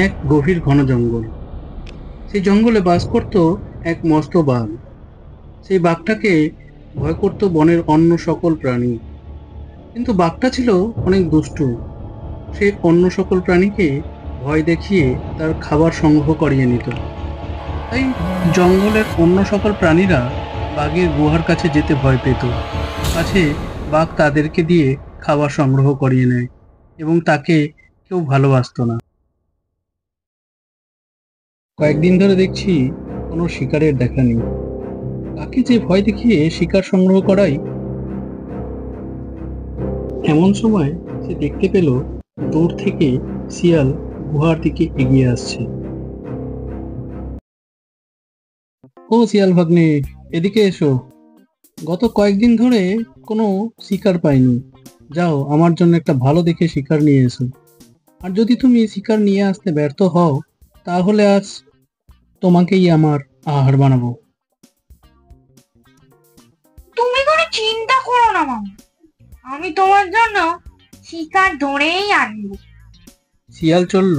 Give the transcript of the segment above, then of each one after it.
এক গভীর ঘন জঙ্গল। সেই জঙ্গলে বাস করত এক মস্ত বাঘ। সেই বাঘটাকে ভয় করত বনের অন্য সকল প্রাণী, কিন্তু বাঘটা ছিল অনেক দুষ্টু। সে অন্য সকল প্রাণীকে ভয় দেখিয়ে তার খাবার সংগ্রহ করিয়ে নিত। তাই জঙ্গলের অন্য সকল প্রাণীরা বাঘের গুহার কাছে যেতে ভয় পেত। পাছে বাঘ তাদেরকে দিয়ে খাবার সংগ্রহ করিয়ে নেয় এবং তাকে কেউ ভালোবাসতো না। কয়েকদিন ধরে দেখছি কোনো শিকারের দেখা নেই। তাকে যে ভয় দেখিয়ে শিকার সংগ্রহ করাই। এমন সময় সে দেখতে পেল দূর থেকে শিয়াল গুহার দিকে এগিয়ে আসছে। ও শিয়াল ভাগ্নে, এদিকে এসো। গত কয়েকদিন ধরে কোনো শিকার পাইনি। যাও, আমার জন্য একটা ভালো দেখে শিকার নিয়ে এসো। আর যদি তুমি শিকার নিয়ে আসতে ব্যর্থ হও, তাহলে আজ তোমাকেই আমার আহার বানাবো। তুমি কোনো চিন্তা করো না মামা, আমি তোমার জন্য শিকার ধরেই আনবো। শিয়াল চলল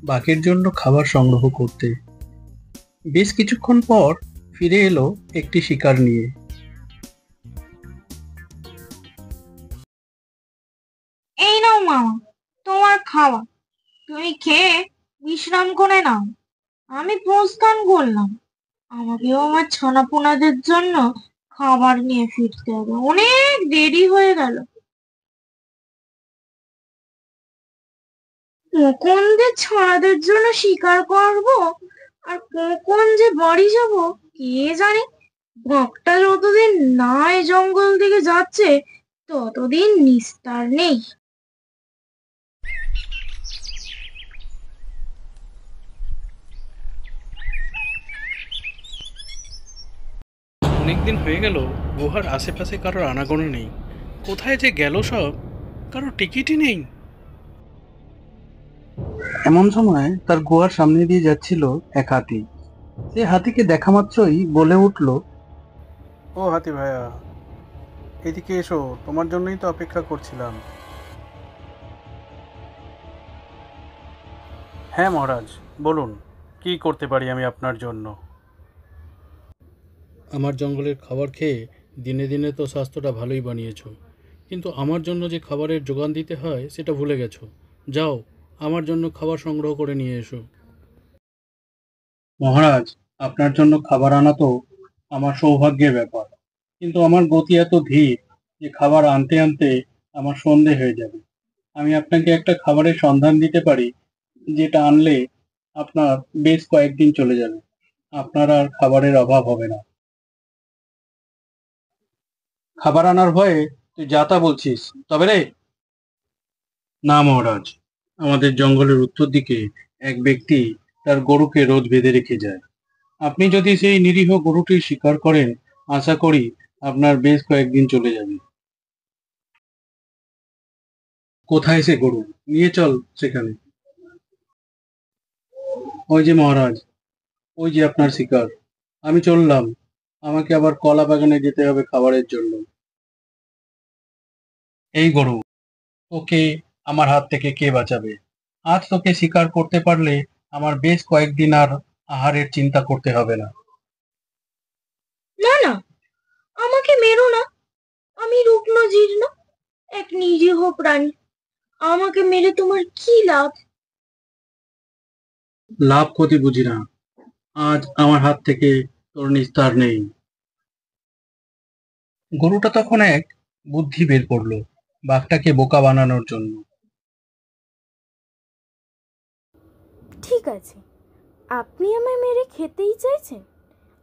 বাঘের জন্য খাবার সংগ্রহ করতে। বেশ কিছুক্ষণ পর ফিরে এলো একটি শিকার নিয়ে। এই নাও মামা, তোমার খাওয়া, তুমি খেয়ে বিশ্রাম করে নাও। আমি প্রস্থান করলাম, আমাকেও আমার ছানাপোনাদের জন্য খাবার নিয়ে ফিরতে হবে, অনেক দেরি হয়ে গেল। কখন যে ছানাদের জন্য শিকার করব আর কখন যে বাড়ি যাব কে জানে। বাঘটা যতদিন না এই জঙ্গল থেকে যাচ্ছে ততদিন নিস্তার নেই। অনেকদিন হয়ে গেল গুহার আশেপাশে কারোর আনাগোনা নেই। কোথায় যে গেল সব, কারো টিকিটই নেই। এমন সময় তার গুহার সামনে দিয়ে যাচ্ছিল এক হাতি। সে হাতিকে দেখা মাত্রই বলে উঠল, ও হাতি ভাইয়া, এদিকে এসো, তোমার জন্যই তো অপেক্ষা করছিলাম। হ্যাঁ মহারাজ, বলুন, কি করতে পারি আমি আপনার জন্য? আমার জঙ্গলের খাবার খেয়ে দিনে দিনে তো স্বাস্থ্যটা ভালোই বানিয়েছো, কিন্তু আমার জন্য যে খাবারের যোগান দিতে হয় সেটা ভুলে গেছো। যাও, আমার জন্য খাবার সংগ্রহ করে নিয়ে এসো। মহারাজ, আপনার জন্য খাবার আনা তো আমার সৌভাগ্যের ব্যাপার, কিন্তু আমার গতি এত ধীর যে খাবার আনতে আনতে আমার সন্ধে হয়ে যাবে। আমি আপনাকে একটা খাবারের সন্ধান দিতে পারি, যেটা আনলে আপনার বেশ কয়েকদিন চলে যাবে। আপনার আর খাবারের অভাব হবে না। খাবার আনার ভয়ে তুই যা তা বলছিস, তবে রে? না মহারাজ, আমাদের জঙ্গলের উত্তর দিকে এক ব্যক্তি তার গরুকে রোজ বেঁধে রেখে যায়। আপনি যদি সেই নিরীহ গরুটির শিকার করেন, আশা করি আপনার বেশ কয়েকদিন চলে যাবে। কোথায় সে গরু? নিয়ে চল সেখানে। ওই যে মহারাজ, ওই যে আপনার শিকার। আমি চললাম, আমাকে আবার কলা বাগানে যেতে হবে খাবারের জন্য। এই গরু, তোকে আমার হাত থেকে কে বাঁচাবে? আজ তোকে শিকার করতে পারলে আমার বেশ কয়েকদিন আর আহারের চিন্তা করতে হবে না। না না, আমাকে মেরো না, আমি রুগ্ন জীর্ণ এক নিরীহ প্রাণী, আমাকে মেরে তোমার কি লাভ? লাভ ক্ষতি বুঝি না, আজ আমার হাত থেকে তোর নিস্তার নেই। গরুটা তখন এক বুদ্ধি বের করলো বাঘটাকে বোকা বানানোর জন্য। ঠিক আছে, আপনি আমায় মেরে খেতেই চাইছেন,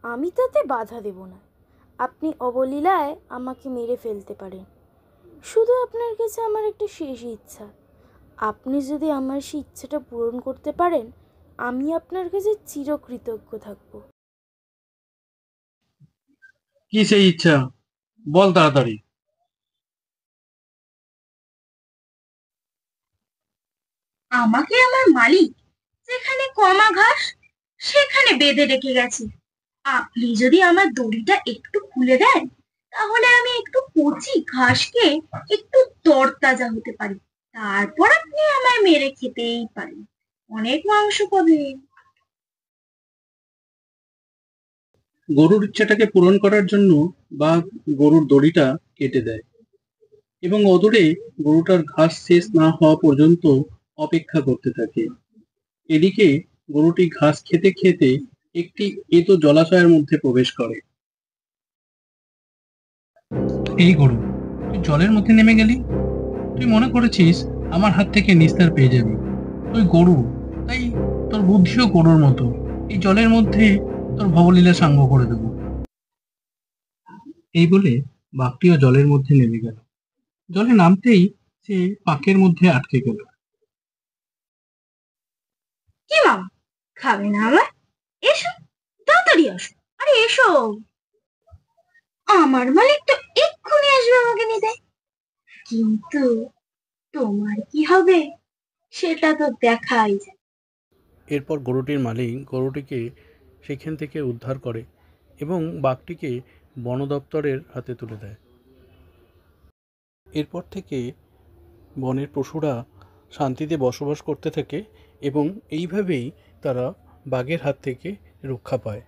আমি তাতে বাধা দেব না। আপনি অবলীলায় আমাকে মেরে ফেলতে পারেন। শুধু আপনার কাছে আমার একটা শেষ ইচ্ছা, আপনি যদি আমার সেই ইচ্ছাটা পূরণ করতে পারেন, আমি আপনার কাছে চিরকৃতজ্ঞ থাকব। কি সেই ইচ্ছা, বল তাড়াতাড়ি। আমাকে আমার মালিক যেখানে কমা ঘাস সেখানে বেঁধে রেখে গেছে, আপনি যদি আমার দড়িটা একটু খুলে দেন তাহলে আমি একটু কচি ঘাস খেয়ে একটু তরতাজা হতে পারি, তারপর আপনি আমায় মেরে খেতেই পারেন। অনেক মাংস পাবেন। গরুর ইচ্ছাটাকে পূরণ করার জন্য বাঘ গরুর দড়িটা কেটে দেয় এবং অদূরে গরুটার ঘাস শেষ না হওয়া পর্যন্ত অপেক্ষা করতে থাকে। এদিকে গরুটি ঘাস খেতে খেতে একটি এঁতো জলাশয়ের মধ্যে প্রবেশ করে। এই গরু, তুই জলের মধ্যে নেমে গেলি? তুই মনে করেছিস আমার হাত থেকে নিস্তার পেয়ে যাবি? তুই গরু, তাই তোর বুদ্ধিও গরুর মতো। এই জলের মধ্যে তোর ভবলীলা সাঙ্গ করে দেবো। এই বলে বাঘটিও জলের মধ্যে নেমে গেল। জলে নামতেই সে পাকের মধ্যে আটকে গেল। কি মামা, খাবে না আমার? এসো, তাড়াতাড়ি আসো, আরে এসো। আমার মালিক তো এক্ষুনি আসবে আমাকে নিতে, কিন্তু তোমার কি হবে সেটা তো দেখাই যায়। এরপর গরুটির মালিক গরুটিকে সেখান থেকে উদ্ধার করে এবং বাঘটিকে বন দপ্তরের হাতে তুলে দেয়। এরপর থেকে বনের পশুরা শান্তিতে বসবাস করতে থাকে এবং এইভাবেই তারা বাঘের হাত থেকে রক্ষা পায়।